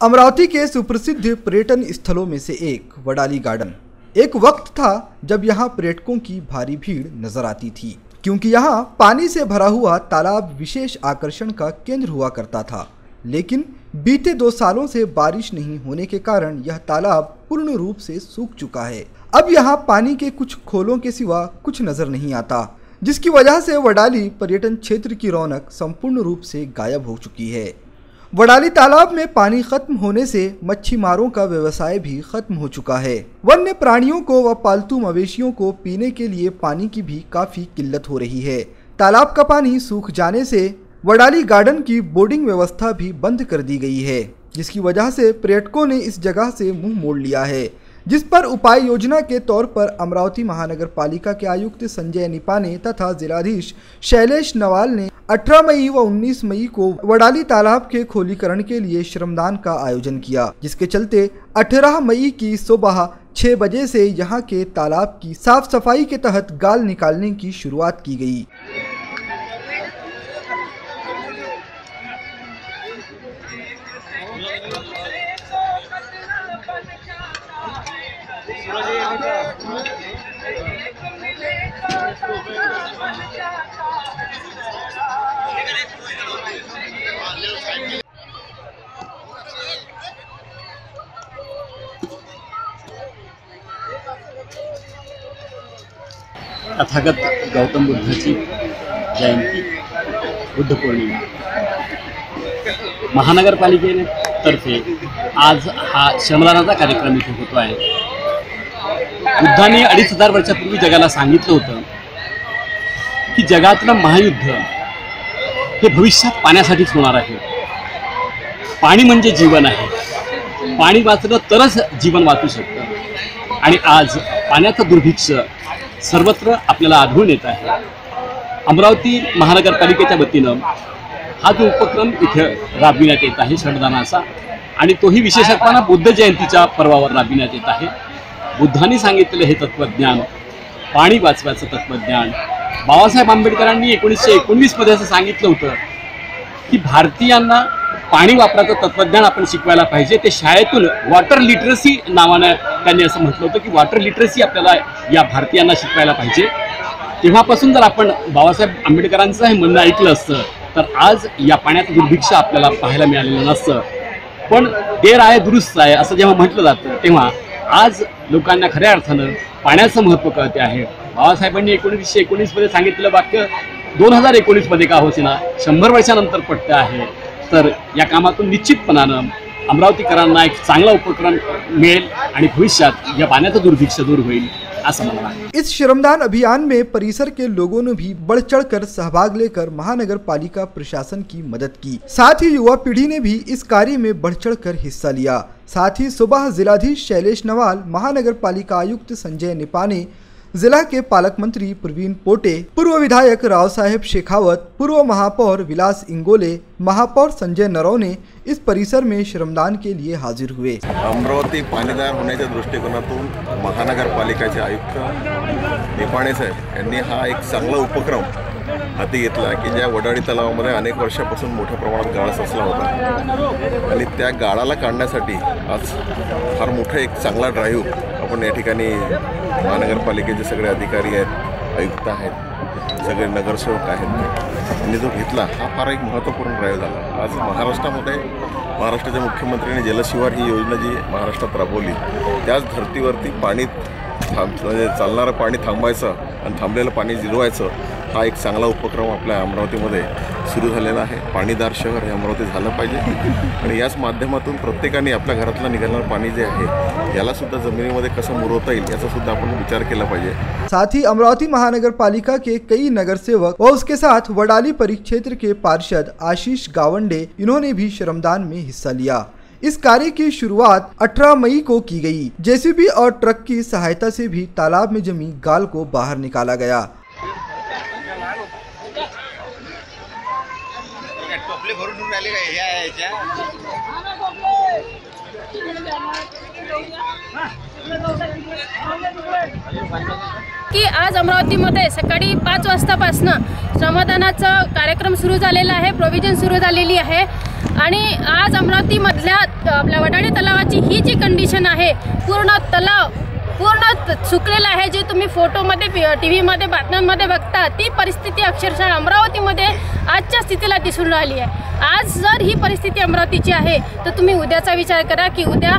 अमरावती के सुप्रसिद्ध पर्यटन स्थलों में से एक वडाली गार्डन। एक वक्त था जब यहाँ पर्यटकों की भारी भीड़ नजर आती थी, क्योंकि यहाँ पानी से भरा हुआ तालाब विशेष आकर्षण का केंद्र हुआ करता था। लेकिन बीते 2 सालों से बारिश नहीं होने के कारण यह तालाब पूर्ण रूप से सूख चुका है। अब यहाँ पानी के कुछ खोलों के सिवा कुछ नजर नहीं आता, जिसकी वजह से वडाली पर्यटन क्षेत्र की रौनक संपूर्ण रूप से गायब हो चुकी है। वडाली तालाब में पानी खत्म होने से मच्छी मारों का व्यवसाय भी खत्म हो चुका है। वन्य प्राणियों को व पालतू मवेशियों को पीने के लिए पानी की भी काफी किल्लत हो रही है। तालाब का पानी सूख जाने से वडाली गार्डन की बोर्डिंग व्यवस्था भी बंद कर दी गई है, जिसकी वजह से पर्यटकों ने इस जगह से मुंह मोड़ लिया है, जिस पर उपाय योजना के तौर पर अमरावती महानगर पालिका के आयुक्त संजय निपाने तथा जिलाधीश शैलेश नवाल ने 18 मई व 19 मई को वडाली तालाब के खोलीकरण के लिए श्रमदान का आयोजन किया, जिसके चलते 18 मई की सुबह 6 बजे से यहां के तालाब की साफ सफाई के तहत गाल निकालने की शुरुआत की गई। तथागत गौतम बुद्धाची जयंती, बुद्ध पौर्णिमा, महानगरपालिकेतर्फे आज हा श्रमदानाचा कार्यक्रम इथे होतो आहे। बुद्धाने 2500 वर्षापूर्वी जगाला सांगितलं होतं की जगातलं महायुद्ध हे भविष्यात पाण्यासाठीच होणार आहे। पाणी म्हणजे जीवन आहे, पाणी वाचलं तरच जीवन वाचू शकतं आणि आज पाण्याचं दुर्भिक्ष्य सर्वत्र आपल्याला आढळून येत आहे। अमरावती महानगरपालिकेच्या वतीनं हा जो उपक्रम इथे राबविण्यात येत आहे श्रमदानाचा, आणि तोही विशेषत्वाने बुद्ध जयंतीच्या पर्वावर राबविण्यात येत आहे। बुद्धांनी सांगितलेलं हे तत्त्वज्ञान, पाणी वाचवायचं तत्त्वज्ञान, बाबासाहेब आंबेडकरांनी 1919 मध्ये असं सांगितलं होतं की भारतीयांना पाणी वापराचं तत्त्वज्ञान आपण शिकवायला पाहिजे। ते शाळेतून वॉटर लिटरसी नावाने त्यांनी असं म्हटलं होतं की वॉटर लिटरसी आपल्याला या भारतीयांना शिकवायला पाहिजे। तेव्हापासून जर आपण बाबासाहेब आंबेडकरांचं हे म्हणणं ऐकलं असतं तर आज या पाण्याचं दुर्भिक्ष्य आपल्याला पाहायला मिळालेलं नसतं। पण देर आहे दुरुस्त आहे असं जेव्हा म्हटलं जातं तेव्हा आज लोकांना खऱ्या अर्थानं पाण्याचं महत्त्व कळते आहे। बाबासाहेबांनी 1919 मध्ये सांगितलेलं वाक्य 2019 मध्ये का होईना 100 वर्षानंतर पटतं आहे। तर या कामातून निश्चितपणानं अमरावतीकरांना एक चांगला उपक्रम मिळेल आणि भविष्यात या पाण्याचं दुर्भिक्ष्य दूर होईल असं मला वाटतं। इस श्रमदान अभियान में परिसर के लोगों ने भी बढ़ चढ़कर सहभाग लेकर महानगर पालिका प्रशासन की मदद की। साथ ही युवा पीढ़ी ने भी इस कार्य में बढ़ चढ़कर हिस्सा लिया। साथ ही सुबह जिलाधीश शैलेश नवाल, महानगर पालिका आयुक्त संजय निपाने, जिला के पालक मंत्री प्रवीण पोटे, पूर्व विधायक राव साहेब शेखावत, पूर्व महापौर विलास इंगोले, महापौर संजय नरवणे इस परिसर में श्रमदान के लिए हाजिर हुए। अमरावती पाणीदार होण्याच्या दृष्टिकोनातून महानगरपालिकेचे आयुक्त निपाणे साहेब यांनी हा एक चांगला उपक्रम हाती घेतला की ज्या वडाळी तलावामध्ये अनेक वर्षापासून मोठ्या प्रमाणात गाळ साचला होता आणि त्या गाळाला काढण्यासाठी आज फार मोठा एक चांगला ड्राईव्ह आपण या ठिकाणी महानगरपालिकेचे सगळे अधिकारी आहेत, आयुक्त आहेत, सगळे नगरसेवक आहेत, यांनी जो घेतला हा फार एक महत्त्वपूर्ण ड्राईव्ह झाला। आज महाराष्ट्रामध्ये महाराष्ट्राच्या मुख्यमंत्र्यांनी जलशिवार ही योजना जी महाराष्ट्रात राबवली त्याच धर्तीवरती पाणी म्हणजे चालणारं पाणी थांबवायचं आणि थांबलेलं पाणी जिरवायचं हा एक चांगला उपक्रम आपल्या अमरावतीमध्ये सुरू झालेला आहे। पाणीदार शहर हे अमरावती झालं पाहिजे आणि याच माध्यमातून प्रत्येकाने आपल्या घरातलं निघालेलं पाणी जे आहे याला सुद्धा जमिनीमध्ये कसं मुरवता येईल याचा सुद्धा आपण विचार केला पाहिजे। साथ ही अमरावती महानगर पालिका के कई नगर सेवक और उसके साथ वडाली परिक्षेत्र के पार्षद आशीष गावंडे, इन्होंने भी श्रमदान में हिस्सा लिया। इस कार्य की शुरुआत 18 मई को की गई। जेसीबी और ट्रक की सहायता से भी तालाब में जमी गाल को बाहर निकाला गया। की आज अमरावतीमध्ये सकाळी 5 वाजतापासून श्रमदानाचा कार्यक्रम सुरू झालेला आहे, प्रोव्हिजन सुरू झालेली आहे आणि आज अमरावतीमधल्या आपल्या वडाळी तलावाची ही जी कंडिशन आहे, पूर्ण तलाव पूर्ण सुकलेला आहे। जे तुम्ही फोटोमध्ये TV मध्ये बातम्यांमध्ये बघता ती परिस्थिती अक्षरशः अमरावतीमध्ये आजच्या स्थितीला दिसून राहिली आहे। आज जर ही परिस्थिती अमरावतीची आहे तर तुम्ही उद्याचा विचार करा की उद्या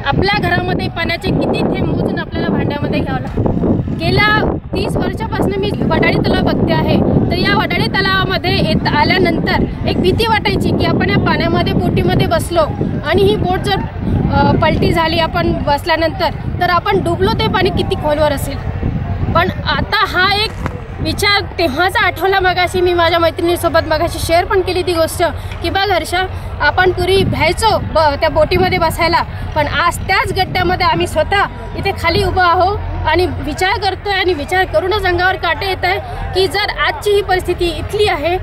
आपल्या घरामध्ये पाण्याचे किती थेंब मोजून आपल्याला भांड्यामध्ये घ्यावं लागतं। गेल्या 30 वर्षापासून मी वडाळी तलाव बघते आहे, तर या वडाळी तलावामध्ये आल्यानंतर एक भीती वाटायची की आपण या पाण्यामध्ये बोटीमध्ये बसलो आणि ही बोट जर पलटी झाली आपण बसल्यानंतर तर आपण डुबलो, ते पाणी किती खोलवर असेल। पण आता हा एक विचार तेव्हाचा आठवला। मगाशी मी माझ्या मैत्रिणीसोबत मगाशी शेअर पण केली ती गोष्ट की बघ हर्षा, आपण पूर्वी भ्यायचो त्या बोटीमध्ये बसायला, पण आज त्याच गड्ड्यामध्ये आम्ही स्वतः इथे खाली उभं आहो आणि विचार करतोय आणि विचार करूनच अंगावर काटे येत आहे की जर आजची ही परिस्थिती इथली आहे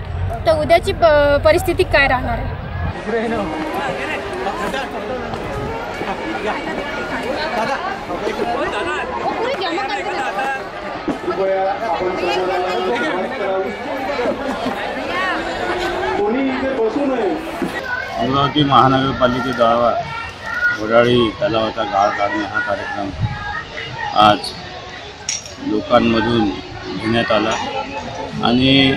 तर उद्याची परिस्थिती काय राहणार आहे। अमरावती महानगरपालिकेद्वारा वडाळी तलावाचा गाळ काढणे हा कार्यक्रम आज लोकांमधून घेण्यात आला आणि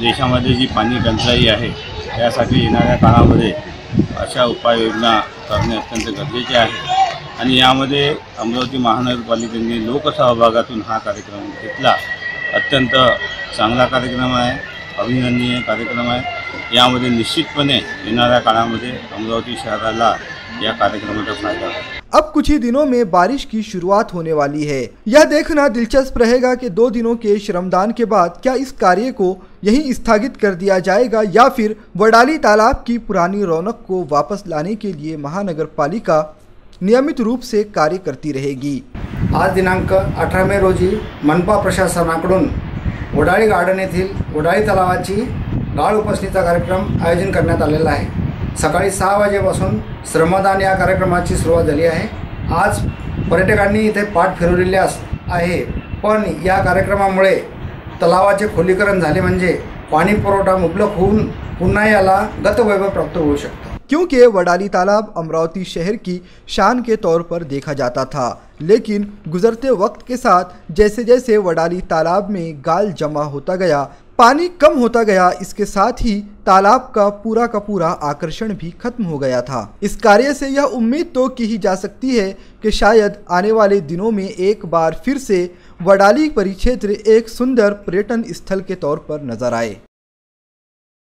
देशामध्ये जी पाणी टंचाई आहे त्यासाठी येणाऱ्या काळामध्ये अशा उपाययोजना करणे अत्यंत गरजेचे आहे आणि यामध्ये अमरावती महानगरपालिकेने लोकसहभागातून हा कार्यक्रम घेतला। अत्यंत चांगला कार्यक्रम आहे, अभिनंदनीय कार्यक्रम आहे। यामध्ये निश्चितपणे येणाऱ्या काळामध्ये अमरावती शहराला यह कार्यक्रम का फायदा है। अब कुछ ही दिनों में बारिश की शुरुआत होने वाली है। यह देखना दिलचस्प रहेगा कि 2 दिनों के श्रमदान के बाद क्या इस कार्य को यहीं स्थगित कर दिया जाएगा या फिर वडाली तालाब की पुरानी रौनक को वापस लाने के लिए महानगर पालिका नियमित रूप से कार्य करती रहेगी। आज दिनांक 18 मे रोजी मनपा प्रशासनाकडून वडाळी गार्डन येथील वडाळी तलावाची गाळ उपसणीचा कार्यक्रम आयोजन करण्यात आलेला आहे। सकाळी 6 वाजेपासून श्रमदान या कार्यक्रमाची सुरुवात झाली आहे। आज पर्यटकांनी इथे पाठ फिरवलेली आहे, पण या कार्यक्रमामुळे तलावाचे खोलीकरण झाले म्हणजे पाणी पुरवठा मुबलक होऊन पुन्हा याला गतवैभव प्राप्त होऊ शकतो। क्योंकि वडाली तालाब अमरावती शहर की शान के तौर पर देखा जाता था, लेकिन गुजरते वक्त के साथ जैसे जैसे वडाली तालाब में गाल जमा होता गया, पानी कम होता गया, इसके साथ ही तालाब का पूरा आकर्षण भी खत्म हो गया था। इस कार्य से यह उम्मीद तो की ही जा सकती है कि शायद आने वाले दिनों में एक बार फिर से वडाली परिक्षेत्र एक सुंदर पर्यटन स्थल के तौर पर नजर आए।